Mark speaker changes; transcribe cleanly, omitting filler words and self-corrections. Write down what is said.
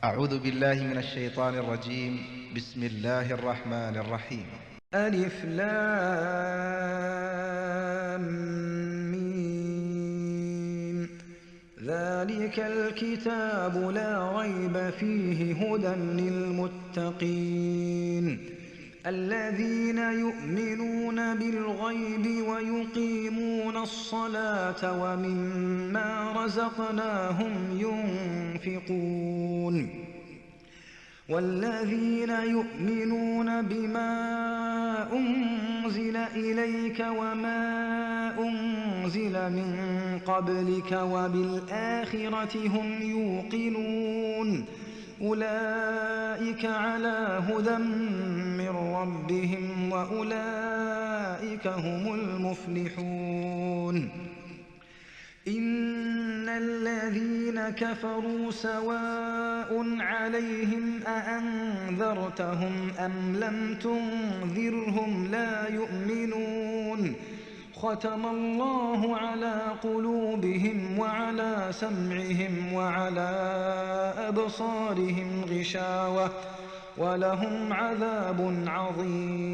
Speaker 1: أعوذ بالله من الشيطان الرجيم. بسم الله الرحمن الرحيم.
Speaker 2: ألف لام ميم. ذلك الكتاب لا ريب فيه هدى للمتقين الذين يؤمنون بالغيب ويقيمون الصلاة ومما رزقناهم ينفقون والذين يؤمنون بما أنزل إليك وما أنزل من قبلك وبالآخرة هم يوقنون أولئك على هدى من ربهم وأولئك هم المفلحون. إن الذين كفروا سواء عليهم أأنذرتهم أم لم تنذرهم لا يؤمنون ختم الله على قلوبهم وعلى سمعهم وعلى أبصارهم غشاوة ولهم عذاب عظيم.